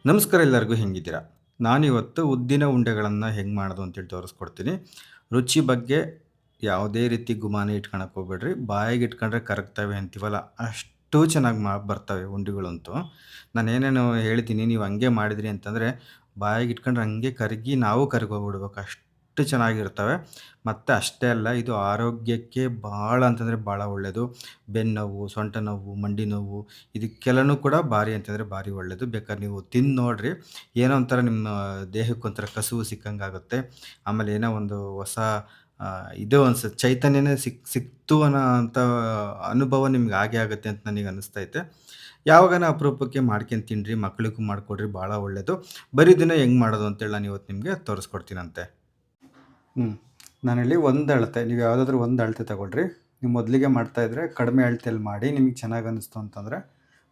ನಮಸ್ಕಾರ ಎಲ್ಲರಿಗೂ ಹೆಂಗಿದ್ದೀರಾ? ನಾನಿವತ್ತು ಉದ್ದಿನ ಉಂಡೆಗಳನ್ನು ಹೆಂಗೆ ಮಾಡೋದು ಅಂತೇಳಿ ತೋರಿಸ್ಕೊಡ್ತೀನಿ. ರುಚಿ ಬಗ್ಗೆ ಯಾವುದೇ ರೀತಿ ಗುಮಾನಿ ಇಟ್ಕೊಳಕ್ಕೆ ಹೋಗ್ಬೇಡ್ರಿ. ಬಾಯಿಗೆ ಇಟ್ಕೊಂಡ್ರೆ ಕರಗ್ತವೆ ಅಂತೀವಲ್ಲ, ಅಷ್ಟು ಚೆನ್ನಾಗಿ ಬರ್ತವೆ ಉಂಡೆಗಳಂತೂ. ನಾನೇನೇನು ಹೇಳ್ತೀನಿ ನೀವು ಹಂಗೆ ಮಾಡಿದ್ರಿ ಅಂತಂದರೆ ಬಾಯಿಗೆ ಇಟ್ಕೊಂಡ್ರೆ ಹಂಗೆ ಕರಗಿ ನಾವು ಕರಗೋಗ್ಬಿಡ್ಬೇಕು. ಅಷ್ಟು ಚೆನ್ನಾಗಿರ್ತವೆ. ಮತ್ತು ಅಷ್ಟೇ ಅಲ್ಲ, ಇದು ಆರೋಗ್ಯಕ್ಕೆ ಭಾಳ ಅಂತಂದರೆ ಭಾಳ ಒಳ್ಳೆಯದು. ಬೆನ್ನೋವು, ಸೊಂಟ ನೋವು, ಮಂಡಿ ನೋವು ಇದಕ್ಕೆಲ್ಲನೂ ಕೂಡ ಭಾರಿ ಅಂತಂದರೆ ಭಾರಿ ಒಳ್ಳೆಯದು. ಬೇಕಾದ್ರೆ ನೀವು ತಿಂದು ನೋಡಿರಿ. ಏನೋ ಒಂಥರ ನಿಮ್ಮ ದೇಹಕ್ಕೊಂಥರ ಕಸುವು ಸಿಕ್ಕಂಗಾಗುತ್ತೆ. ಆಮೇಲೆ ಏನೋ ಒಂದು ಹೊಸ ಇದು ಅನ್ಸುತ್ತೆ, ಚೈತನ್ಯನೇ ಸಿಕ್ತು ಅನ್ನೋ ಅಂಥ ಅನುಭವ ನಿಮ್ಗೆ ಆಗೇ ಆಗುತ್ತೆ ಅಂತ ನನಗೆ ಅನ್ನಿಸ್ತೈತೆ. ಯಾವಾಗಾನ ಅಪರೂಪಕ್ಕೆ ಮಾಡ್ಕೊಂಡು ತಿನ್ನಿರಿ, ಮಕ್ಳಿಗೂ ಮಾಡಿಕೊಡ್ರಿ, ಭಾಳ ಒಳ್ಳೆಯದು. ಬರೀ ದಿನ ಹೆಂಗೆ ಮಾಡೋದು ಅಂತೇಳಿ ನಾನು ಇವತ್ತು ನಿಮಗೆ ತೋರಿಸ್ಕೊಡ್ತೀನಂತೆ. ನಾನಿಲ್ಲಿ ಒಂದು ಅಳತೆ, ನೀವು ಯಾವುದಾದ್ರೂ ಒಂದು ಅಳತೆ ತಗೊಳ್ರಿ. ನೀವು ಮೊದಲಿಗೆ ಮಾಡ್ತಾಯಿದ್ರೆ ಕಡಿಮೆ ಅಳತೆಯಲ್ಲಿ ಮಾಡಿ, ನಿಮಗೆ ಚೆನ್ನಾಗಿ ಅನ್ನಿಸ್ತು ಅಂತಂದರೆ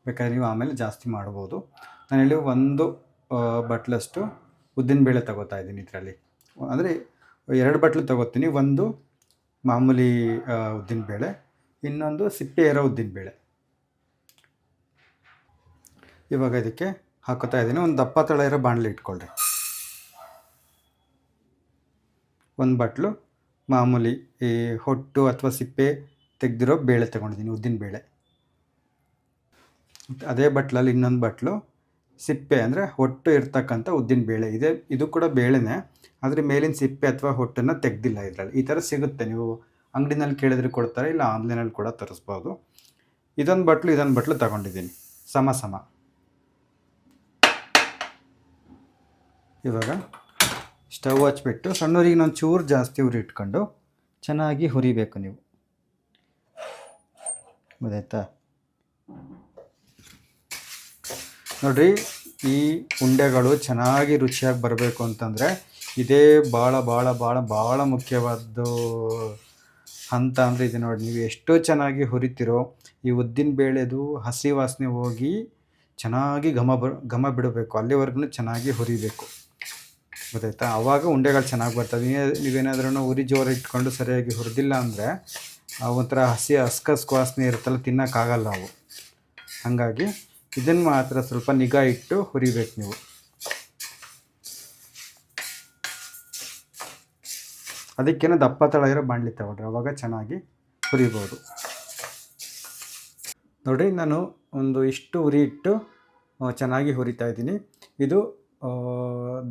ಬೇಕಾದ್ರೆ ನೀವು ಆಮೇಲೆ ಜಾಸ್ತಿ ಮಾಡ್ಬೋದು. ನಾನಿಲ್ಲಿ ಒಂದು ಬಟ್ಲಷ್ಟು ಉದ್ದಿನಬೇಳೆ ತಗೋತಾ ಇದ್ದೀನಿ ಇದರಲ್ಲಿ. ಅಂದರೆ 2 ಬಟ್ಲು ತಗೋತೀನಿ. ಒಂದು ಮಾಮೂಲಿ ಉದ್ದಿನಬೇಳೆ, ಇನ್ನೊಂದು ಸಿಪ್ಪೆ ಇರೋ ಉದ್ದಿನಬೇಳೆ. ಇವಾಗ ಇದಕ್ಕೆ ಹಾಕೋತಾ ಇದ್ದೀನಿ. ಒಂದು ದಪ್ಪ ತಳ ಇರೋ ಬಾಣಲೆ ಇಟ್ಕೊಳ್ರಿ. ಒಂದು ಬಟ್ಲು ಮಾಮೂಲಿ ಈ ಹೊಟ್ಟು ಅಥವಾ ಸಿಪ್ಪೆ ತೆಗೆದಿರೋ ಬೇಳೆ ತೊಗೊಂಡಿದ್ದೀನಿ, ಉದ್ದಿನಬೇಳೆ. ಅದೇ ಬಟ್ಲಲ್ಲಿ ಇನ್ನೊಂದು ಬಟ್ಲು ಸಿಪ್ಪೆ ಅಂದರೆ ಹೊಟ್ಟು ಇರ್ತಕ್ಕಂಥ ಉದ್ದಿನಬೇಳೆ ಇದೆ. ಇದು ಕೂಡ ಬೇಳೆನೇ, ಆದರೆ ಮೇಲಿನ ಸಿಪ್ಪೆ ಅಥವಾ ಹೊಟ್ಟನ್ನು ತೆಗೆದಿಲ್ಲ ಇದರಲ್ಲಿ. ಈ ಥರ ಸಿಗುತ್ತೆ, ನೀವು ಅಂಗಡಿನಲ್ಲಿ ಕೇಳಿದ್ರೆ ಕೊಡ್ತಾರೆ, ಇಲ್ಲ ಆನ್ಲೈನಲ್ಲಿ ಕೂಡ ತರಿಸ್ಬೋದು. ಇದೊಂದು ಬಟ್ಲು ತಗೊಂಡಿದ್ದೀನಿ ಸಮ ಸಮ. ಇವಾಗ ಸ್ಟವ್ ಹಚ್ಬಿಟ್ಟು ಸಣ್ಣೂರಿಗೆ ನಾನು ಚೂರು ಜಾಸ್ತಿ ಉರಿ ಇಟ್ಕೊಂಡು ಚೆನ್ನಾಗಿ ಹುರಿಬೇಕು ನೀವು. ಗೊತ್ತಾಯ್ತಾ? ನೋಡಿರಿ, ಈ ಉಂಡೆಗಳು ಚೆನ್ನಾಗಿ ರುಚಿಯಾಗಿ ಬರಬೇಕು ಅಂತಂದರೆ ಇದೇ ಭಾಳ ಭಾಳ ಭಾಳ ಭಾಳ ಮುಖ್ಯವಾದ್ದು ಹಂತ ಅಂದರೆ ಇದೆ ನೋಡಿ. ನೀವು ಎಷ್ಟು ಚೆನ್ನಾಗಿ ಹುರಿತಿರೋ ಈ ಉದ್ದಿನ ಬೇಳೆದು ಹಸಿ ವಾಸನೆ ಹೋಗಿ ಚೆನ್ನಾಗಿ ಘಮ ಬಿಡಬೇಕು, ಅಲ್ಲಿವರೆಗೂ ಚೆನ್ನಾಗಿ ಹುರಿಬೇಕು. ಗೊತ್ತಾಯ್ತಾ? ಆವಾಗ ಉಂಡೆಗಳು ಚೆನ್ನಾಗಿ ಬರ್ತವೆ. ನೀವೇನಾದ್ರೂ ಉರಿ ಜೋರು ಇಟ್ಕೊಂಡು ಸರಿಯಾಗಿ ಹುರಿದಿಲ್ಲ ಅಂದರೆ ಒಂಥರ ಹಸ್ಕಸ್ ವಾಸನೆ ಇರುತ್ತಲ್ಲ, ತಿನ್ನೋಕ್ಕಾಗಲ್ಲ ಅವು. ಹಾಗಾಗಿ ಇದನ್ನು ಮಾತ್ರ ಸ್ವಲ್ಪ ನಿಗಾ ಇಟ್ಟು ಹುರಿಬೇಕು ನೀವು. ಅದಕ್ಕೇನೋ ದಪ್ಪ ತಳ ಇರೋ ಬಾಣಲಿ ತಗೊಳ್ರಿ, ಆವಾಗ ಚೆನ್ನಾಗಿ ಹುರಿಬೋದು. ನೋಡಿ, ನಾನು ಒಂದು ಇಷ್ಟು ಉರಿ ಇಟ್ಟು ಚೆನ್ನಾಗಿ ಹುರಿತಾ ಇದ್ದೀನಿ. ಇದು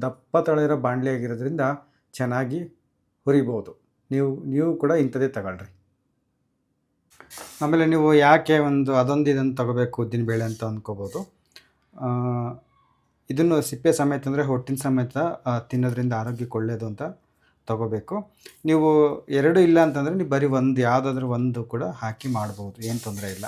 ದಪ್ಪ ತಳ ಇರೋ ಬಾಣಲಿ ಆಗಿರೋದ್ರಿಂದ ಚೆನ್ನಾಗಿ ಹುರಿಬೋದು. ನೀವು ಕೂಡ ಇಂಥದ್ದೇ ತಗೊಳ್ರಿ. ಆಮೇಲೆ ನೀವು ಯಾಕೆ ಅದೊಂದು ಇದನ್ನು ತಗೋಬೇಕು ಉದ್ದಿನಬೇಳೆ ಅಂತ ಅಂದ್ಕೋಬೋದು. ಇದನ್ನು ಸಿಪ್ಪೆ ಸಮೇತ ಅಂದರೆ ಹೊಟ್ಟಿನ ಸಮೇತ ತಿನ್ನೋದ್ರಿಂದ ಆರೋಗ್ಯಕ್ಕೆ ಒಳ್ಳೆಯದು ಅಂತ ತಗೋಬೇಕು. ನೀವು 2 ಇಲ್ಲ ಅಂತಂದರೆ ನೀವು ಬರೀ ಯಾವುದಾದ್ರೂ ಒಂದು ಕೂಡ ಹಾಕಿ ಮಾಡ್ಬೋದು, ಏನು ತೊಂದರೆ ಇಲ್ಲ.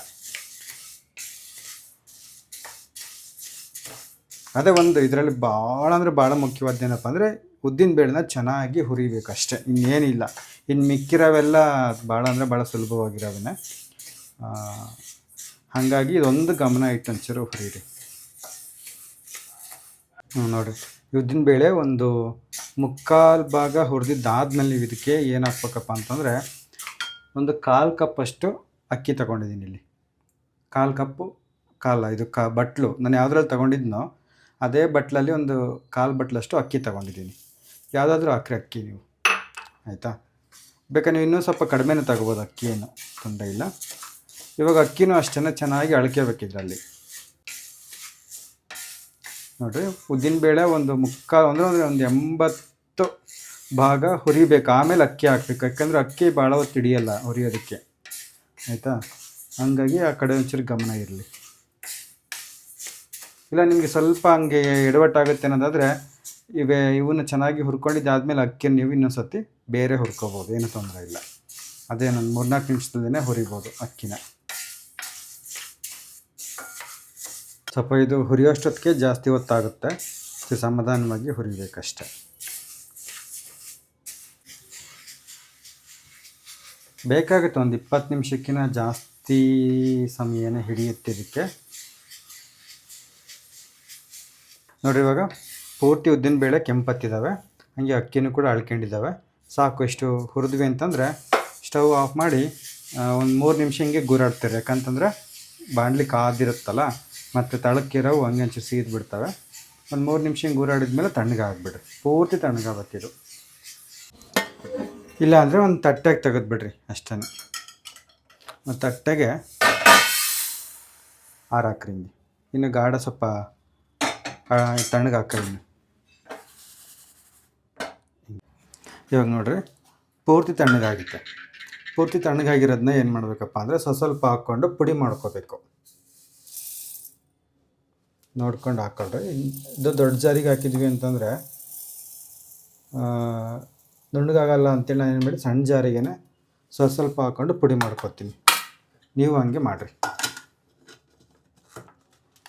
ಅದೇ ಇದರಲ್ಲಿ ಭಾಳ ಅಂದರೆ ಭಾಳ ಮುಖ್ಯವಾದ್ದೇನಪ್ಪ ಅಂದರೆ ಉದ್ದಿನಬೇಳೆನ ಚೆನ್ನಾಗಿ ಹುರಿಬೇಕು ಅಷ್ಟೇ, ಇನ್ನೇನಿಲ್ಲ. ಇನ್ನು ಮಿಕ್ಕಿರೋವೆಲ್ಲ ಭಾಳ ಅಂದರೆ ಭಾಳ ಸುಲಭವಾಗಿರೋವೇ. ಹಾಗಾಗಿ ಇದೊಂದು ಗಮನ ಇಟ್ಟು ಒಂಚೂರು ಹುರಿಯಿರಿ. ನೋಡಿರಿ, ಉದ್ದಿನಬೇಳೆ ಒಂದು 3/4 ಭಾಗ ಹುರಿದಿದ್ದಾದ್ಮೇಲೆ ನೀವು ಇದಕ್ಕೆ ಏನು ಹಾಕ್ಬೇಕಪ್ಪ ಅಂತಂದರೆ ಒಂದು 1/4 ಕಪ್ಪಷ್ಟು ಅಕ್ಕಿ ತಗೊಂಡಿದ್ದೀನಿ ಇಲ್ಲಿ. 1/4 ಕಪ್ಪು ಇದು ಬಟ್ಲು ನಾನು ಯಾವುದ್ರಲ್ಲಿ ತಗೊಂಡಿದ್ನೋ ಅದೇ ಬಟ್ಲಲ್ಲಿ ಒಂದು 1/4 ಬಟ್ಲಷ್ಟು ಅಕ್ಕಿ ತಗೊಂಡಿದ್ದೀನಿ. ಯಾವುದಾದ್ರೂ ಅಕ್ಕಿ ನೀವು, ಆಯಿತಾ? ಬೇಕಾದ್ರೆ ನೀವು ಇನ್ನೂ ಸ್ವಲ್ಪ ಕಡಿಮೆನೂ ತಗೋಬೋದು, ಅಕ್ಕಿ ಏನು ತೊಂದರೆ ಇಲ್ಲ. ಇವಾಗ ಅಕ್ಕಿನೂ ಅಷ್ಟೇ ಚೆನ್ನಾಗಿ ಅಳ್ಕೋಬೇಕಿದ್ರಲ್ಲಿ. ನೋಡಿರಿ, ಉದ್ದಿನಬೇಳೆ ಒಂದು 3/4 ಅಂದರೆ ಒಂದು 80 ಭಾಗ ಹುರಿಬೇಕು, ಆಮೇಲೆ ಅಕ್ಕಿ ಹಾಕಬೇಕು. ಯಾಕಂದರೆ ಅಕ್ಕಿ ಭಾಳ ಹೊತ್ತು ಹಿಡಿಯಲ್ಲ ಹುರಿಯೋದಕ್ಕೆ, ಆಯಿತಾ? ಹಾಗಾಗಿ ಆ ಕಡೆ ಒಂಚೂರು ಗಮನ ಇರಲಿ. ಇಲ್ಲ ನಿಮಗೆ ಸ್ವಲ್ಪ ಹಂಗೆ ಎಡವಟ್ಟಾಗುತ್ತೆ ಅನ್ನೋದಾದರೆ ಇವನ್ನ ಚೆನ್ನಾಗಿ ಹುರ್ಕೊಂಡಿದ್ದಾದಮೇಲೆ ಅಕ್ಕಿಯನ್ನು ನೀವು ಇನ್ನೊಂದು ಸರ್ತಿ ಬೇರೆ ಹುರ್ಕೋಬೋದು, ಏನೂ ತೊಂದರೆ ಇಲ್ಲ. ಅದೇ ನಾನು 3-4 ನಿಮಿಷದಲ್ಲೇ ಹುರಿಬೋದು ಅಕ್ಕಿನ. ಸ್ವಲ್ಪ ಇದು ಹುರಿಯೋಷ್ಟೊತ್ತಿಗೆ ಜಾಸ್ತಿ ಹೊತ್ತಾಗುತ್ತೆ, ಸಮಾಧಾನವಾಗಿ ಹುರಿಬೇಕಷ್ಟೆ. ಬೇಕಾಗುತ್ತೆ ಒಂದು 20 ನಿಮಿಷಕ್ಕಿಂತ ಜಾಸ್ತಿ ಸಮಯನೇ ಹಿಡಿಯುತ್ತೆ ಇದಕ್ಕೆ. ನೋಡಿ, ಇವಾಗ ಪೂರ್ತಿ ಉದ್ದಿನಬೇಳೆ ಕೆಂಪತ್ತಿದ್ದಾವೆ, ಹಾಗೆ ಅಕ್ಕಿನೂ ಕೂಡ ಅಳ್ಕೊಂಡಿದ್ದಾವೆ. ಸಾಕು, ಇಷ್ಟು ಹುರಿದ್ವಿ ಅಂತಂದರೆ ಸ್ಟವ್ ಆಫ್ ಮಾಡಿ ಒಂದು 3 ನಿಮಿಷ ಹಿಂಗೆ ಗುರಾಡ್ತಾರೆ. ಯಾಕಂತಂದರೆ ಬಾಣಲಿ ಕಾದಿರುತ್ತಲ್ಲ, ಮತ್ತು ತಳಕ್ಕಿರೋವು ಹಂಗೆ ಒಂಚೂರು ಸೀದ್ ಬಿಡ್ತವೆ. ಒಂದು 3 ನಿಮಿಷ ಹಿಂಗೆ ಊರಾಡಿದ್ಮೇಲೆ ತಣ್ಣಗೆ ಆಗಿಬಿಡ್ರಿ, ಪೂರ್ತಿ ತಣ್ಣಗಾಗತ್ತಿದು. ಇಲ್ಲ ಅಂದರೆ ಒಂದು ತಟ್ಟೆಗೆ ತೆಗೆದುಬಿಡ್ರಿ ಅಷ್ಟೇ. ಒಂದು ತಟ್ಟೆಗೆ ಹಾಕ್ರಿ ಹಿಂಗೆ. ಇನ್ನು ಗಾಢ ಸ್ವಲ್ಪ ತಣ್ಣಗೆ ಹಾಕ್ರಿ. ಇವಾಗ ನೋಡಿರಿ ಪೂರ್ತಿ ತಣ್ಣಗಾಗುತ್ತೆ. ಪೂರ್ತಿ ತಣ್ಣಗಾಗಿರೋದನ್ನ ಏನು ಮಾಡಬೇಕಪ್ಪ ಅಂದರೆ ಸ್ವಲ್ಪ ಹಾಕ್ಕೊಂಡು ಪುಡಿ ಮಾಡ್ಕೋಬೇಕು. ನೋಡ್ಕೊಂಡು ಹಾಕ್ಕೊಳ್ರಿ. ಇದು ದೊಡ್ಡ ಜಾರಿಗೆ ಹಾಕಿದ್ವಿ ಅಂತಂದರೆ ನುಣ್ಣಗಾಗಲ್ಲ ಅಂತೇಳಿ ನಾನು ಏನು ಮಾಡಿ ಸಣ್ಣ ಜಾರಿಗೇ ಸ್ವಲ್ಪ ಹಾಕ್ಕೊಂಡು ಪುಡಿ ಮಾಡ್ಕೊತೀನಿ. ನೀವು ಹಂಗೆ ಮಾಡಿರಿ,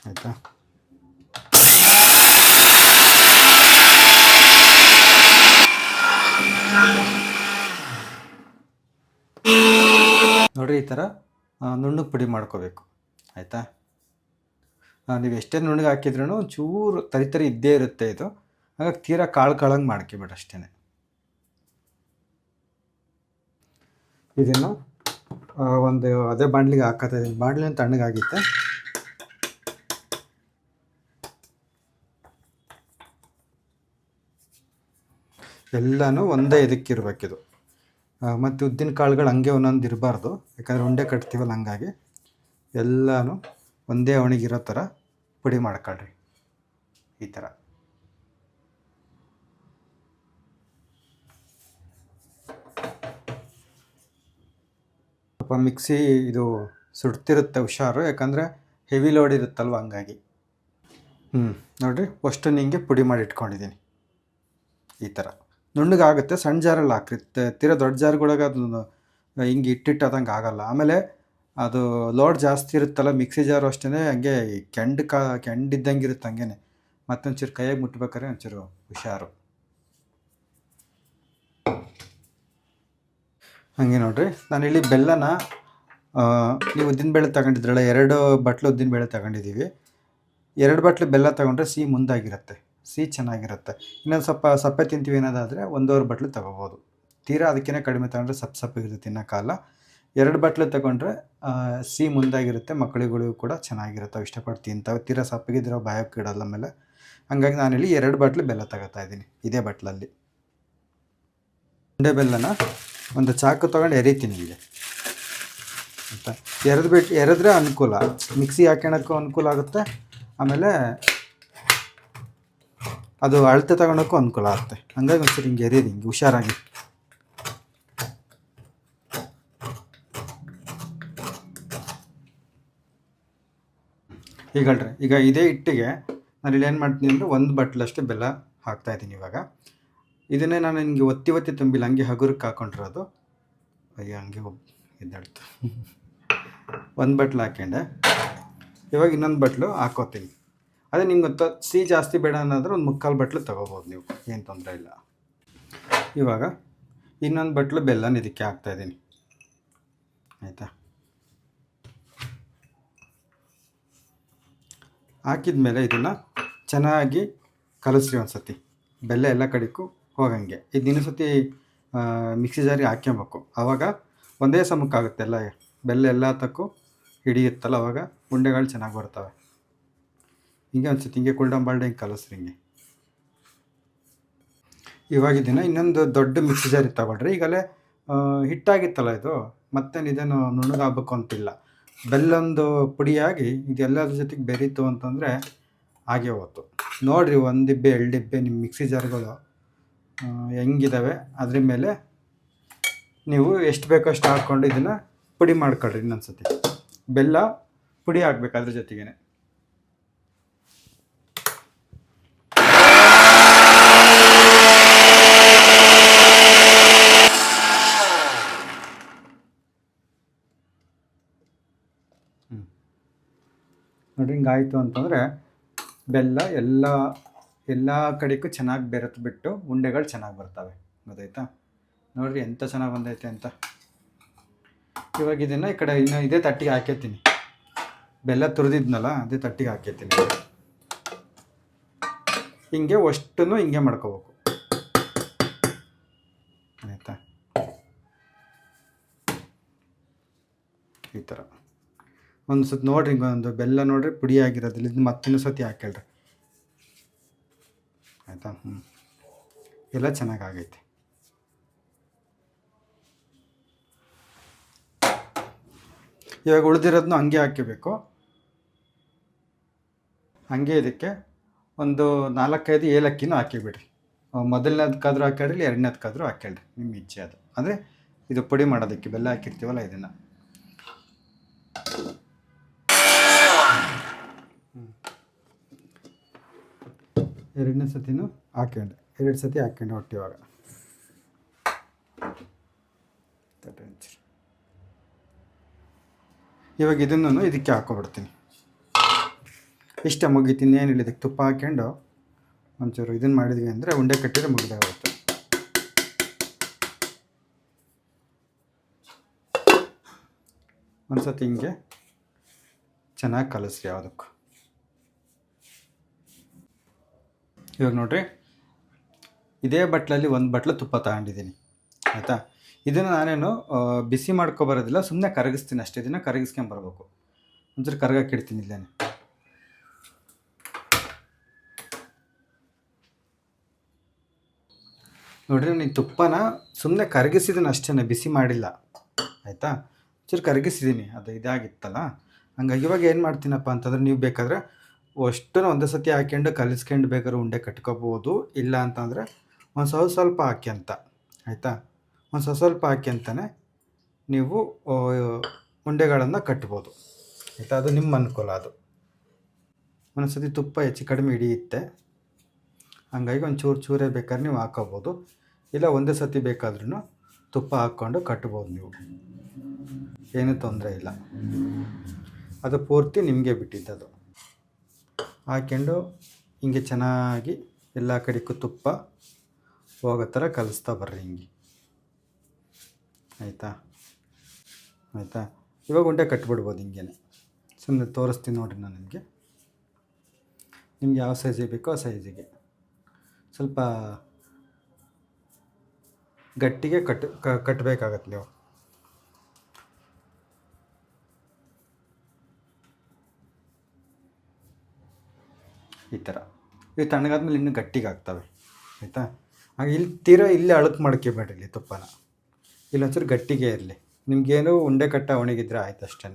ಆಯಿತಾ? ನೋಡಿರಿ, ಈ ಥರ ನುಣ್ಣಗೆ ಪುಡಿ ಮಾಡ್ಕೋಬೇಕು, ಆಯಿತಾ? ನೀವು ಎಷ್ಟೇ ನುಣ್ಣಗೆ ಹಾಕಿದ್ರೂ ಚೂರು ತರಿ ಇದ್ದೇ ಇರುತ್ತೆ ಇದು. ಹಾಗಾಗಿ ತೀರಾ ಕಾಳಂಗೆ ಮಾಡ್ಕೊಬೇಡಿ ಅಷ್ಟೇ. ಇದನ್ನು ಒಂದು ಅದೇ ಬಾಣಲಿಗೆ ಹಾಕತ್ತಾ ಇದ್ದೀನಿ. ಬಾಣಲಿನ ತಣ್ಣಗಾಗಿತ್ತೆ. ಎಲ್ಲನೂ ಒಂದೇ ಇದಕ್ಕಿರ್ಬೇಕಿದು. ಮತ್ತು ಉದ್ದಿನ ಕಾಳುಗಳು ಹಂಗೆ ಒಂದೊಂದು ಇರಬಾರ್ದು, ಯಾಕಂದರೆ ಉಂಡೆ ಕಟ್ತೀವಲ್ಲ, ಹಂಗಾಗಿ ಎಲ್ಲನೂ ಒಂದೇ ಒಣಗಿರೋ ಥರ ಪುಡಿ ಮಾಡ್ಕೊಳ್ರಿ ಈ ಥರ. ಸ್ವಲ್ಪ ಮಿಕ್ಸಿ ಇದು ಸುಡ್ತಿರುತ್ತೆ, ಹುಷಾರು, ಯಾಕಂದರೆ ಹೆವಿ ಲೋಡ್ ಇರುತ್ತಲ್ವ, ಹಂಗಾಗಿ. ನೋಡಿರಿ, ಅಷ್ಟು ಹಿಂಗೆ ಪುಡಿ ಮಾಡಿ ಇಟ್ಕೊಂಡಿದ್ದೀನಿ ಈ ಥರ. ನುಣ್ಣಗಾಗುತ್ತೆ. ಸಣ್ಣ ಜಾರಲ್ಲಿ ಹಾಕ್ರಿ, ತೀರಾ ದೊಡ್ಡ ಜಾರ್ಗೊಳಗೆ ಅದು ಹಿಂಗೆ ಇಟ್ಟಿಟ್ಟದಂಗೆ ಆಗಲ್ಲ. ಆಮೇಲೆ ಅದು ಲೋಡ್ ಜಾಸ್ತಿ ಇರುತ್ತಲ್ಲ, ಮಿಕ್ಸಿ ಜಾರು ಅಷ್ಟೇ ಹಂಗೆ ಕೆಂಡಿದ್ದಂಗೆ ಇರುತ್ತೆ, ಹಂಗೇ. ಮತ್ತೊಂಚೂರು ಕೈಯಾಗಿ ಮುಟ್ಬೇಕಾದ್ರೆ ಒಂಚೂರು ಹುಷಾರು. ಹಾಗೆ ನೋಡಿರಿ, ನಾನಿಲ್ಲಿ ಬೆಲ್ಲನ ನೀವು ಉದ್ದಿನಬೇಳೆ ತಗೊಂಡಿದ್ರಲ್ಲ, 2 ಬಟ್ಲು ಉದ್ದಿನಬೇಳೆ ತಗೊಂಡಿದ್ದೀವಿ. 2 ಬಟ್ಲು ಬೆಲ್ಲ ತೊಗೊಂಡ್ರೆ ಸಿಹಿ ಮುಂದಾಗಿರುತ್ತೆ, ಸಿಹಿ ಚೆನ್ನಾಗಿರುತ್ತೆ. ಇನ್ನೊಂದು ಸ್ವಲ್ಪ ಸಪ್ಪೆ ತಿಂತೀವಿ ಅನ್ನೋದಾದರೆ 1.5 ಬಟ್ಲು ತೊಗೋಬೋದು. ತೀರಾ ಅದಕ್ಕೇ ಕಡಿಮೆ ತೊಗೊಂಡ್ರೆ ಸಪ್ಪಗಿರುತ್ತೆ, ತಿನ್ನೋಕ್ಕಲ್ಲ. 2 ಬಟ್ಲು ತೊಗೊಂಡ್ರೆ ಸಿಹಿ ಮುಂದಾಗಿರುತ್ತೆ, ಮಕ್ಕಳುಗಳಿಗೂ ಕೂಡ ಚೆನ್ನಾಗಿರುತ್ತೆ, ಇಷ್ಟಪಟ್ಟು ತಿಂತಾವೆ. ತೀರಾ ಸಪ್ಪಗಿದ್ರೋ ಬಾಯಕ್ಕೆ ಇಡಲ್ಲ ಆಮೇಲೆ. ಹಾಗಾಗಿ ನಾನಿಲ್ಲಿ 2 ಬಟ್ಲು ಬೆಲ್ಲ ತಗೋತಾ ಇದ್ದೀನಿ, ಇದೇ ಬಟ್ಲಲ್ಲಿ. ಉಂಡೆ ಬೆಲ್ಲನ ಒಂದು ಚಾಕು ತೊಗೊಂಡು ಎರಿತೀನಿ ಇಲ್ಲಿ, ಆಯಿತಾ? ಎರೆದ್ರೆ ಅನುಕೂಲ, ಮಿಕ್ಸಿ ಹಾಕ್ಯಣಕ್ಕೂ ಅನುಕೂಲ ಆಗುತ್ತೆ. ಆಮೇಲೆ ಅದು ಅಳತೆ ತಗೊಳಕ್ಕೂ ಅನುಕೂಲ ಆಗುತ್ತೆ. ಹಂಗಾಗಿ ಒಂದ್ಸರಿ ಹಿಂಗೆ ಎರೀರಿ, ಹಿಂಗೆ ಹುಷಾರಾಗಿ. ಈಗ ಇದೇ ಹಿಟ್ಟಿಗೆ ನಾನಿಲ್ಲಿ ಏನು ಮಾಡ್ತೀನಿ ಅಂದರೆ 1 ಬಟ್ಲಷ್ಟು ಬೆಲ್ಲ ಹಾಕ್ತಾಯಿದ್ದೀನಿ ಇವಾಗ. ಇದನ್ನೇ ನಾನು ಹಿಂಗೆ ಒತ್ತಿ ತುಂಬಿಲ್ಲ, ಹಂಗೆ ಹಗುರಕ್ಕೆ ಹಾಕ್ಕೊಂಡಿರೋದು. ಅಯ್ಯೋ, ಹಂಗೆ ಎದ್ದಾಡ್ತು. 1 ಬಟ್ಲು ಹಾಕ್ಯಂಡೆ. ಇವಾಗ ಇನ್ನೊಂದು ಬಟ್ಲು ಹಾಕ್ಕೋತೀನಿ. ಅದೇ ನಿಮ್ಗೆ ಸಿಹಿ ಜಾಸ್ತಿ ಬೇಡ ಅನ್ನೋದ್ರೆ 1/4 ಬಟ್ಲು ತೊಗೋಬೋದು ನೀವು, ಏನು ತೊಂದರೆ ಇಲ್ಲ. ಇವಾಗ ಇನ್ನೊಂದು ಬಟ್ಲು ಬೆಲ್ಲನ ಇದಕ್ಕೆ ಹಾಕ್ತಾಯಿದ್ದೀನಿ, ಆಯಿತಾ? ಹಾಕಿದ ಮೇಲೆ ಇದನ್ನು ಚೆನ್ನಾಗಿ ಕಲಿಸ್ರಿ ಒಂದು ಸತಿ, ಬೆಲ್ಲ ಎಲ್ಲ ಕಡೆಗೂ ಹೋಗಂಗೆ. ಇದು ಇನ್ನೊಂದು ಸತಿ ಮಿಕ್ಸಿ ಜಾರಿಗೆ ಹಾಕ್ಕೊಬೇಕು, ಆವಾಗ ಒಂದೇ ಸಮಕ್ಕಾಗುತ್ತೆ ಎಲ್ಲ, ಬೆಲ್ಲ ಎಲ್ಲ ತಕ್ಕೂ ಹಿಡಿಯುತ್ತಲ್ಲ, ಆವಾಗ ಉಂಡೆಗಳು ಚೆನ್ನಾಗಿ ಬರ್ತವೆ. ಹಿಂಗೆ ಒಂದು ಸತಿ ಹಿಂಗೆ ಕುಲ್ಡಂಬಾಲ್ಡೆ ಹಿಂಗೆ ಕಲಿಸ್ರಿ ಹಿಂಗೆ. ಇವಾಗ ಇದನ್ನು ಇನ್ನೊಂದು ದೊಡ್ಡ ಮಿಕ್ಸಿ ಜಾರಿಗೆ ತಗೊಳ್ರಿ. ಈಗಲೇ ಹಿಟ್ಟಾಗಿತ್ತಲ್ಲ ಇದು, ಮತ್ತೇನು ಇದೇನು ನುಣ್ಣಗಾಗಬೇಕು ಅಂತಿಲ್ಲ. ಬೆಲ್ಲೊಂದು ಪುಡಿಯಾಗಿ ಇದೆಲ್ಲದ್ರ ಜೊತೆಗೆ ಬೆರೀತು ಅಂತಂದರೆ ಹಾಗೆ ಹೋಯ್ತು. ನೋಡಿರಿ, 1 ಡಿಬ್ಬೆ 2 ಡಿಬ್ಬೆ ನಿಮ್ಮ ಮಿಕ್ಸಿ ಜಾರ್ಗಳು ಹೆಂಗಿದ್ದಾವೆ ಅದ್ರ ಮೇಲೆ ನೀವು ಎಷ್ಟು ಬೇಕೋ ಅಷ್ಟು ಹಾಕ್ಕೊಂಡು ಇದನ್ನು ಪುಡಿ ಮಾಡ್ಕೊಳ್ರಿ. ಇನ್ನೊಂದು ಸತಿ ಬೆಲ್ಲ ಪುಡಿ ಹಾಕ್ಬೇಕು ಅದ್ರ ಜೊತೆಗೇ. ನೋಡಿ, ಹಿಂಗಾಯಿತು ಅಂತಂದರೆ ಬೆಲ್ಲ ಎಲ್ಲ ಕಡೆಗೂ ಚೆನ್ನಾಗಿ ಬೆರೆತು ಬಿಟ್ಟು ಉಂಡೆಗಳು ಚೆನ್ನಾಗಿ ಬರ್ತವೆ, ಗೊತ್ತಾಯ್ತಾ? ನೋಡಿರಿ ಎಂಥ ಚೆನ್ನಾಗಿ ಬಂದೈತೆ ಅಂತ. ಇವಾಗ ಇದನ್ನು ಈ ಕಡೆ ಇನ್ನು ಇದೇ ತಟ್ಟಿಗೆ ಹಾಕ್ಯತೀನಿ, ಬೆಲ್ಲ ತುರಿದಿದ್ನಲ್ಲ ಅದೇ ತಟ್ಟಿಗೆ ಹಾಕ್ಯತೀನಿ. ಹಿಂಗೆ ಅಷ್ಟನ್ನು ಹಿಂಗೆ ಮಾಡ್ಕೋಬೇಕು, ಆಯಿತಾ? ಈ ಥರ ಒಂದು ಸತಿ ನೋಡಿರಿ, ಒಂದು ಬೆಲ್ಲ ನೋಡಿರಿ ಪುಡಿ ಆಗಿರೋದಿಲ್ಲ, ಇದು ಮತ್ತಿನ್ನೊಂದು ಸತಿ ಹಾಕ್ಕೊಳ್ರಿ. ಆಯಿತಾ. ಎಲ್ಲ ಚೆನ್ನಾಗಾಗೈತೆ. ಇವಾಗ ಉಳಿದಿರೋದನ್ನ ಹಂಗೆ ಹಾಕಬೇಕು. ಹಂಗೆ ಇದಕ್ಕೆ ಒಂದು 4-5 ಏಲಕ್ಕಿನೂ ಹಾಕಿಬಿಡ್ರಿ. ಮೊದಲನೇದಕ್ಕಾದ್ರೂ ಹಾಕ್ಯಾಡ್ರಿ, ಎರಡನೇದಕ್ಕಾದ್ರೂ ಹಾಕ್ಯಾಡ್ರಿ, ನಿಮ್ಮ ಇಚ್ಛೆ ಅದು. ಅಂದರೆ ಇದು ಪುಡಿ ಮಾಡೋದಕ್ಕೆ ಬೆಲ್ಲ ಹಾಕಿರ್ತೀವಲ್ಲ ಇದನ್ನು. ಎರಡನೇ ಸತಿನೂ ಹಾಕ್ಯಂಡು 2 ಸತಿ ಹಾಕ್ಯಂಡು ಹೊಟ್ಟಿವಾಗ ಇವಾಗ ಇದನ್ನು ಇದಕ್ಕೆ ಹಾಕೊಬಿಡ್ತೀನಿ. ಇಷ್ಟ ಮುಗಿತೀನಿ. ಏನಿಲ್ಲ, ಇದಕ್ಕೆ ತುಪ್ಪ ಹಾಕ್ಯಂಡು ಒಂಚೂರು ಇದನ್ನು ಮಾಡಿದ್ವಿ ಅಂದರೆ ಉಂಡೆ ಕಟ್ಟಿದ್ರೆ ಮುಗಿದಾಗುತ್ತೆ. ಒಂದು ಸತಿ ಹಿಂಗೆ ಚೆನ್ನಾಗಿ ಕಲಿಸ್ರಿ ಯಾವುದಕ್ಕೂ. ಇವಾಗ ನೋಡಿರಿ, ಇದೇ ಬಟ್ಲಲ್ಲಿ ಒಂದು ಬಟ್ಲು ತುಪ್ಪ ತಗೊಂಡಿದ್ದೀನಿ, ಆಯಿತಾ. ಇದನ್ನು ನಾನೇನು ಬಿಸಿ ಮಾಡ್ಕೊಬರೋದಿಲ್ಲ, ಸುಮ್ಮನೆ ಕರಗಿಸ್ತೀನಿ ಅಷ್ಟೇ. ಇದನ್ನು ಕರಗಿಸ್ಕೊಂಬರ್ಬೇಕು. ಒಂಚೂರು ಕರಗಕ್ಕಿಡ್ತೀನಿ ಇಲ್ಲೇನೆ. ನೋಡಿರಿ, ನೀನು ತುಪ್ಪನ ಸುಮ್ಮನೆ ಕರಗಿಸಿದ್ದೀನಿ ಅಷ್ಟೇ, ಬಿಸಿ ಮಾಡಿಲ್ಲ, ಆಯಿತಾ. ಒಂಚೂರು ಕರಗಿಸಿದ್ದೀನಿ, ಅದು ಇದಾಗಿತ್ತಲ್ಲ. ಹಂಗಾಗಿ ಇವಾಗ ಏನು ಮಾಡ್ತೀನಪ್ಪ ಅಂತಂದ್ರೆ, ನೀವು ಬೇಕಾದರೆ ಅಷ್ಟು ಒಂದೇ ಸತಿ ಹಾಕ್ಯಂಡು ಕಲಿಸ್ಕೊಂಡು ಬೇಕಾದ್ರೆ ಉಂಡೆ ಕಟ್ಕೋಬೋದು. ಇಲ್ಲ ಅಂತಂದರೆ ಒಂದು ಸ್ವಲ್ಪ ಹಾಕ್ಯಂತ, ಆಯಿತಾ. ಒಂದು ಸ್ವಲ್ಪ ಹಾಕ್ಯಂತಾನೆ ನೀವು ಉಂಡೆಗಳನ್ನು ಕಟ್ಬೋದು, ಆಯಿತಾ. ಅದು ನಿಮ್ಮ ಅನುಕೂಲ. ಅದು ಒಂದೊಂದು ಸತಿ ತುಪ್ಪ ಹೆಚ್ಚು ಕಡಿಮೆ ಹಿಡಿಯುತ್ತೆ, ಹಂಗಾಗಿ ಒಂದು ಚೂರೇ ಬೇಕಾದ್ರೆ ನೀವು ಹಾಕೋಬೋದು. ಇಲ್ಲ ಒಂದೇ ಸತಿ ಬೇಕಾದ್ರೂ ತುಪ್ಪ ಹಾಕ್ಕೊಂಡು ಕಟ್ಬೋದು ನೀವು, ಏನೂ ತೊಂದರೆ ಇಲ್ಲ. ಅದು ಪೂರ್ತಿ ನಿಮಗೆ ಬಿಟ್ಟಿದ್ದದು. ಹಾಕ್ಯಂಡು ಹಿಂಗೆ ಚೆನ್ನಾಗಿ ಎಲ್ಲ ಕಡೆಗೂ ತುಪ್ಪ ಹೋಗೋ ಥರ ಕಲಿಸ್ತಾ ಬರ್ರಿ ಹಿಂಗೆ, ಆಯಿತಾ. ಇವಾಗ ಉಂಡೆ ಕಟ್ಬಿಡ್ಬೋದು ಹಿಂಗೇನೆ. ಸುಮ್ಮನೆ ತೋರಿಸ್ತೀನಿ ನೋಡಿರಿ ನಾನು ನಿಮಗೆ ಯಾವ ಸೈಜಿಗೆ ಬೇಕೋ ಆ ಸೈಜಿಗೆ. ಸ್ವಲ್ಪ ಗಟ್ಟಿಗೆ ಕಟ್ಟಬೇಕಾಗತ್ತೆ ನೀವು. ಈ ಥರ ಇದು ತಣ್ಣಗಾದ್ಮೇಲೆ ಇನ್ನೂ ಗಟ್ಟಿಗೆ ಆಗ್ತವೆ, ಆಯಿತಾ. ಹಾಗೆ ಇಲ್ಲಿ ಅಳುಕು ಮಾಡ್ಕೋಬೇಡ್ರಿ ಇಲ್ಲಿ ತುಪ್ಪನ. ಇಲ್ಲೊಂಚೂರು ಗಟ್ಟಿಗೆ ಇರಲಿ. ನಿಮಗೇನು ಉಂಡೆ ಒಣಗಿದ್ರೆ ಆಯ್ತು ಅಷ್ಟೇ.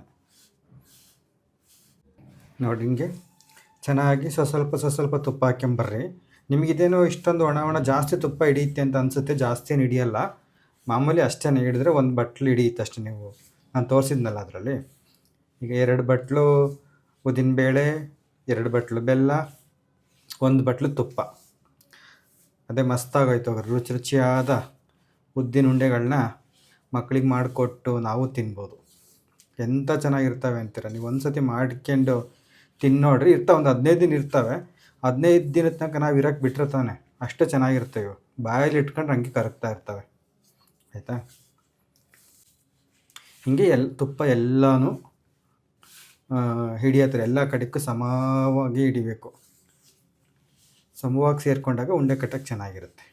ನೋಡಿ, ಹಿಂಗೆ ಚೆನ್ನಾಗಿ ಸ್ವಲ್ಪ ತುಪ್ಪ ಹಾಕ್ಕೊಂಬರ್ರಿ. ನಿಮಗಿದೇನೋ ಇಷ್ಟೊಂದು ಒಣ ಜಾಸ್ತಿ ತುಪ್ಪ ಹಿಡಿಯುತ್ತೆ ಅಂತ ಅನಿಸುತ್ತೆ. ಜಾಸ್ತಿ ಏನು ಹಿಡಿಯಲ್ಲ, ಮಾಮೂಲಿ ಅಷ್ಟೇ ಹಿಡಿದ್ರೆ ಒಂದು ಬಟ್ಲು ಹಿಡಿಯುತ್ತೆ ಅಷ್ಟೇ. ನೀವು ನಾನು ತೋರಿಸಿದ್ನಲ್ಲ ಅದರಲ್ಲಿ. ಈಗ 2 ಬಟ್ಲು ಉದ್ದಿನಬೇಳೆ, 2 ಬಟ್ಲು ಬೆಲ್ಲ, 1 ಬಟ್ಲು ತುಪ್ಪ. ಅದೇ ಮಸ್ತಾಗೋಯ್ತು. ರುಚಿಯಾದ ಉದ್ದಿನ ಉಂಡೆಗಳನ್ನ ಮಕ್ಕಳಿಗೆ ಮಾಡಿಕೊಟ್ಟು ನಾವು ತಿನ್ಬೋದು. ಎಂಥ ಚೆನ್ನಾಗಿರ್ತವೆ ಅಂತೀರ. ನೀವು ಒಂದು ಸತಿ ಮಾಡ್ಕೊಂಡು ತಿನ್ನೋಡ್ರಿ. ಇರ್ತಾವೆ, ಒಂದು 15 ದಿನ ಇರ್ತವೆ. 15 ದಿನದ ತನಕ ನಾವು ಇರೋಕ್ಕೆ ಬಿಟ್ಟರೆ ತಾನೆ ಅಷ್ಟು ಚೆನ್ನಾಗಿರ್ತವೆ. ಬಾಯಲ್ಲಿ ಇಟ್ಕೊಂಡ್ರೆ ಹಂಗೆ ಕರಗ್ತಾ ಇರ್ತವೆ, ಆಯಿತಾ. ಹೀಗೆ ತುಪ್ಪ ಎಲ್ಲನೂ ಹಿಡಿಯತ್ತರ ಎಲ್ಲ ಕಡೆಗೂ ಸಮವಾಗಿ ಹಿಡಿಬೇಕು. ಸಮವಾಗಿ ಸೇರಿಕೊಂಡಾಗ ಉಂಡೆ ಕಟ್ಟಕ್ಕೆ ಚೆನ್ನಾಗಿರುತ್ತೆ.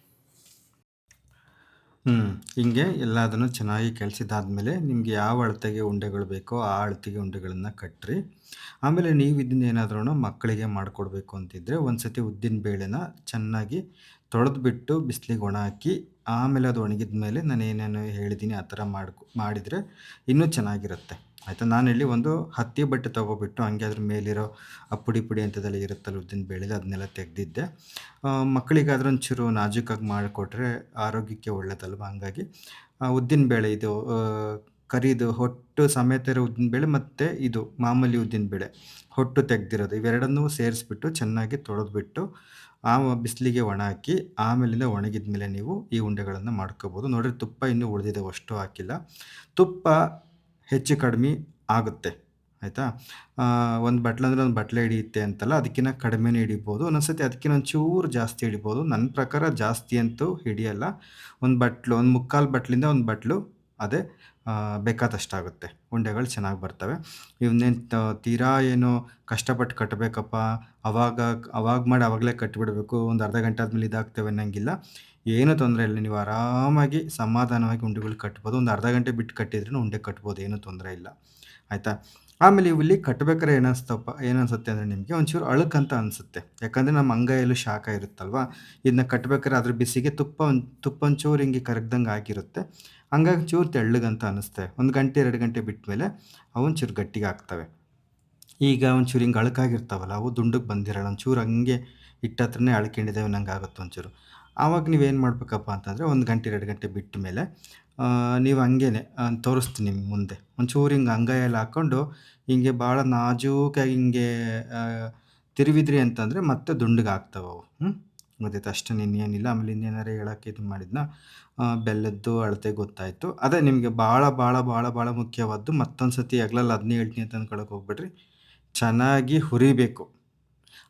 ಹಿಂಗೆ ಎಲ್ಲದನ್ನು ಚೆನ್ನಾಗಿ ಕಲಸಿದ್ದಾದಮೇಲೆ ನಿಮಗೆ ಯಾವ ಅಳತೆಗೆ ಉಂಡೆಗಳು ಬೇಕೋ ಆ ಅಳತೆಗೆ ಉಂಡೆಗಳನ್ನು ಕಟ್ಟಿರಿ. ಆಮೇಲೆ ನೀವು ಇದನ್ನ ಏನಾದ್ರೂ ಮಕ್ಕಳಿಗೆ ಮಾಡಿಕೊಡ್ಬೇಕು ಅಂತಿದ್ದರೆ ಒಂದು ಸತಿ ಉದ್ದಿನ ಬೇಳೆನ ಚೆನ್ನಾಗಿ ತೊಳೆದ್ಬಿಟ್ಟು ಬಿಸಿಲಿಗೆ ಒಣ ಹಾಕಿ, ಆಮೇಲೆ ಅದು ಒಣಗಿದ ಮೇಲೆ ನಾನು ಏನೇನು ಹೇಳಿದ್ದೀನಿ ಆ ಥರ ಮಾಡಿದರೆ ಇನ್ನೂ ಚೆನ್ನಾಗಿರುತ್ತೆ, ಆಯಿತಾ. ನಾನಿಲ್ಲಿ ಒಂದು ಹತ್ತಿ ಬಟ್ಟೆ ತೊಗೊಬಿಟ್ಟು ಹಂಗೆ ಅದ್ರ ಮೇಲಿರೋ ಆ ಪುಡಿ ಅಂಥದ್ದೆಲ್ಲ ಇರುತ್ತಲ್ಲ ಉದ್ದಿನ ಬೇಳೆದು, ಅದನ್ನೆಲ್ಲ ತೆಗೆದಿದ್ದೆ. ಮಕ್ಕಳಿಗಾದ್ರೂ ಒಂಚೂರು ನಾಜೂಕಾಗಿ ಮಾಡಿಕೊಟ್ರೆ ಆರೋಗ್ಯಕ್ಕೆ ಒಳ್ಳೆಯದಲ್ವ. ಹಂಗಾಗಿ ಉದ್ದಿನ ಬೇಳೆ ಇದು ಕರಿದು ಹೊಟ್ಟು ಸಮೇತ ಇರೋ ಉದ್ದಿನಬೇಳೆ ಮತ್ತು ಇದು ಮಾಮೂಲಿ ಉದ್ದಿನಬೇಳೆ ಹೊಟ್ಟು ತೆಗೆದಿರೋದು, ಇವೆರಡನ್ನೂ ಸೇರಿಸ್ಬಿಟ್ಟು ಚೆನ್ನಾಗಿ ತೊಳೆದ್ಬಿಟ್ಟು ಬಿಸಿಲಿಗೆ ಒಣ ಹಾಕಿ, ಆಮೇಲಿಂದ ಒಣಗಿದ ಮೇಲೆ ನೀವು ಈ ಉಂಡೆಗಳನ್ನು ಮಾಡ್ಕೋಬೋದು. ನೋಡಿರಿ, ತುಪ್ಪ ಇನ್ನೂ ಉಳಿದಿದೆ, ಅಷ್ಟು ಹಾಕಿಲ್ಲ. ತುಪ್ಪ ಹೆಚ್ಚು ಕಡಿಮೆ ಆಗುತ್ತೆ, ಆಯಿತಾ. ಒಂದು ಬಟ್ಲು ಅಂದರೆ ಒಂದು ಬಟ್ಲೆ ಹಿಡಿಯುತ್ತೆ ಅಂತಲ್ಲ, ಅದಕ್ಕಿಂತ ಕಡಿಮೆನೇ ಹಿಡಿಬೋದು. ಒಂದೊಂದ್ಸತಿ ಅದಕ್ಕಿಂತ ಒಂಚೂರು ಜಾಸ್ತಿ ಹಿಡಿಬೋದು. ನನ್ನ ಪ್ರಕಾರ ಜಾಸ್ತಿ ಅಂತೂ ಹಿಡಿಯಲ್ಲ. ಒಂದು ಬಟ್ಲು, ಒಂದು ಮುಕ್ಕಾಲು ಬಟ್ಲಿಂದ ಒಂದು ಬಟ್ಲು ಅದೇ ಬೇಕಾದಷ್ಟಾಗುತ್ತೆ. ಉಂಡೆಗಳು ಚೆನ್ನಾಗಿ ಬರ್ತವೆ. ಇವನ್ನೇನು ತೀರಾ ಏನು ಕಷ್ಟಪಟ್ಟು ಕಟ್ಟಬೇಕಪ್ಪ, ಅವಾಗ ಮಾಡಿ ಆವಾಗಲೇ ಕಟ್ಟಿಬಿಡಬೇಕು, ಒಂದು ಅರ್ಧ ಗಂಟೆ ಆದಮೇಲೆ ಇದಾಗ್ತವೆ ಅನ್ನೋಂಗಿಲ್ಲ. ಏನೂ ತೊಂದರೆ ಇಲ್ಲ. ನೀವು ಆರಾಮಾಗಿ ಸಮಾಧಾನವಾಗಿ ಉಂಡೆಗಳು ಕಟ್ಬೋದು. ಒಂದು ಅರ್ಧ ಗಂಟೆ ಬಿಟ್ಟು ಕಟ್ಟಿದ್ರೂ ಉಂಡೆ ಕಟ್ಬೋದು, ಏನೂ ತೊಂದರೆ ಇಲ್ಲ, ಆಯಿತಾ. ಆಮೇಲೆ ಇವು ಇಲ್ಲಿ ಕಟ್ಬೇಕಾರೆ ಏನನ್ಸುತ್ತೆ ಅಂದರೆ ನಿಮಗೆ ಒಂಚೂರು ಅಳುಕಂತ ಅನಿಸುತ್ತೆ. ಯಾಕಂದರೆ ನಮ್ಮ ಅಂಗೈಯಲ್ಲೂ ಶಾಖ ಇರುತ್ತಲ್ವಾ? ಇದನ್ನ ಕಟ್ಬೇಕಾದ್ರೆ ಅದ್ರ ಬಿಸಿಗೆ ತುಪ್ಪ ಒಂಚೂರು ಹಿಂಗೆ ಕರಗ್ದಂಗೆ ಆಗಿರುತ್ತೆ. ಹಂಗಾಗಿ ಚೂರು ತೆಳ್ಳಗಂತ ಅನಿಸ್ತವೆ. 1 ಗಂಟೆ 2 ಗಂಟೆ ಬಿಟ್ಮೇಲೆ ಅವು ಒಂಚೂರು ಗಟ್ಟಿಗೆ ಆಗ್ತವೆ. ಈಗ ಒಂಚೂರು ಹಿಂಗೆ ಅಳುಕಾಗಿರ್ತಾವಲ್ಲ, ಅವು ದುಂಡಗೆ ಬಂದಿರಲ್ಲ. ಒಂಚೂರು ಹಂಗೆ ಹಿಟ್ಟತ್ರನೇ ಅಳ್ಕೊಂಡಿದ್ದಾವೆ ಅನ್ನಂಗೆ ಆಗುತ್ತೆ ಒಂಚೂರು. ಆವಾಗ ನೀವೇನು ಮಾಡ್ಬೇಕಪ್ಪ ಅಂತಂದರೆ 1 ಗಂಟೆ 2 ಗಂಟೆ ಬಿಟ್ಟ ಮೇಲೆ ನೀವು ಹಂಗೇನೆ ತೋರಿಸ್ತೀನಿ ನಿಮ್ಗೆ ಮುಂದೆ. ಒಂಚೂರು ಹಿಂಗೆ ಅಂಗೈಯಲ್ಲಿ ಹಾಕ್ಕೊಂಡು ಹಿಂಗೆ ಭಾಳ ನಾಜೂಕಾಗಿ ಹಿಂಗೆ ತಿರುವಿದ್ರಿ ಅಂತಂದರೆ ಮತ್ತೆ ದುಂಡಗೆ ಆಗ್ತಾವವು. ಗೊತ್ತಾಯ್ತಾ? ಅಷ್ಟೇ ಇನ್ನೇನಿಲ್ಲ. ಆಮೇಲೆ ಇನ್ನೇನಾರು ಹೇಳಕ್ಕೆ ಇದು ಮಾಡಿದ್ನಾ? ಬೆಲ್ಲದ್ದು ಅಳತೆ ಗೊತ್ತಾಯಿತು. ಅದೇ ನಿಮಗೆ ಭಾಳ, ಭಾಳ, ಭಾಳ, ಭಾಳ ಮುಖ್ಯವಾದ್ದು ಮತ್ತೊಂದು ಸತಿ ಹಗಲಲ್ಲಿ ಅದನ್ನೇ ಹೇಳ್ತೀನಿ ಅಂತ ಅಂದ್ಕೊಳಕ್ಕೆ ಹೋಗ್ಬೇಡ್ರಿ. ಚೆನ್ನಾಗಿ ಹುರಿಬೇಕು.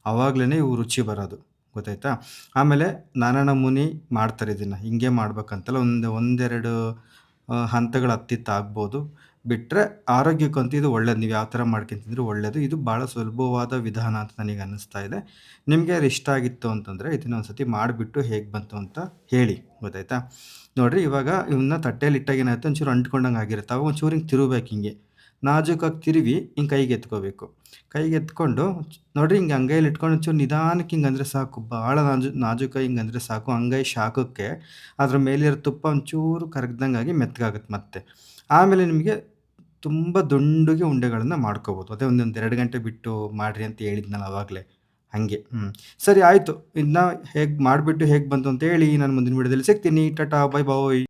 ಅವಾಗ್ಲೇನೆ ಇವು ರುಚಿ ಬರೋದು. ಗೊತ್ತಾಯ್ತಾ? ಆಮೇಲೆ ನಾನಾ ನಮೂನಿ ಮಾಡ್ತಾರೆ ಇದನ್ನ. ಹಿಂಗೆ ಮಾಡ್ಬೇಕಂತಲ್ಲ. ಒಂದೆರಡು ಹಂತಗಳು ಹತ್ತಿತ್ತ ಆಗ್ಬೋದು. ಬಿಟ್ರೆ ಆರೋಗ್ಯಕ್ಕಂತೂ ಇದು ಒಳ್ಳೇದು. ನೀವು ಯಾವ ಥರ ಮಾಡ್ಕೊಂಡ್ ತಿಂದ್ರೂ ಒಳ್ಳೇದು. ಇದು ಭಾಳ ಸುಲಭವಾದ ವಿಧಾನ ಅಂತ ನನಗೆ ಅನ್ನಿಸ್ತಾ ಇದೆ. ನಿಮಗೆ ಅದು ಇಷ್ಟ ಆಗಿತ್ತು ಅಂತಂದರೆ ಇದನ್ನ ಒಂದ್ಸತಿ ಮಾಡಿಬಿಟ್ಟು ಹೇಗೆ ಬಂತು ಅಂತ ಹೇಳಿ. ಗೊತ್ತಾಯ್ತಾ? ನೋಡ್ರಿ ಇವಾಗ ಇವನ್ನ ತಟ್ಟೆಯಲ್ಲಿ ಇಟ್ಟಾಗ ಏನಾಗುತ್ತೆ ಒಂಚೂರು ಅಂಟ್ಕೊಂಡಂಗೆ ಆಗಿರುತ್ತೆ. ಅವಾಗ ಒಂಚೂರು ಹಿಂಗೆ ತಿರುವ್ಬೇಕು ಹಿಂಗೆ. ನಾಜೂಕಾಗಿ ತಿರುವಿ ಹಿಂಗೆ ಕೈಗೆ ಎತ್ಕೋಬೇಕು. ಕೈಗೆ ಎತ್ಕೊಂಡು ನೋಡ್ರಿ ಹಿಂಗೆ ಅಂಗೈಯಲ್ಲಿ ಇಟ್ಕೊಂಡು ಒಂಚೂರು ನಿಧಾನಕ್ಕೆ ಹಿಂಗಂದ್ರೆ ಸಾಕು. ಭಾಳ ನಾಜೂಕಾಗಿ ಹಿಂಗಂದ್ರೆ ಸಾಕು. ಅಂಗೈ ಶಾಖಕ್ಕೆ ಅದ್ರ ಮೇಲಿರೋ ತುಪ್ಪ ಒಂಚೂರು ಕರಗ್ದಂಗಾಗಿ ಮೆತ್ತಗಾಗುತ್ತೆ ಮತ್ತೆ. ಆಮೇಲೆ ನಿಮಗೆ ತುಂಬ ದುಂಡುಗೆ ಉಂಡೆಗಳನ್ನ ಮಾಡ್ಕೋಬೋದು. ಅದೇ ಒಂದೊಂದು 2 ಗಂಟೆ ಬಿಟ್ಟು ಮಾಡ್ರಿ ಅಂತ ಹೇಳಿದ್ನಲ್ಲ ಆವಾಗಲೇ. ಹಂಗೆ. ಸರಿ ಆಯ್ತು. ಇದನ್ನ ಹೇಗೆ ಮಾಡಿಬಿಟ್ಟು ಹೇಗೆ ಬಂತು ಅಂತ ಹೇಳಿ ನಾನು ಮುಂದಿನ ವಿಡಿಯೋದಲ್ಲಿ ಸಿಗ್ತೀನಿ. ಟಾಟಾ, ಬಾಯ್ ಬಾಯ್.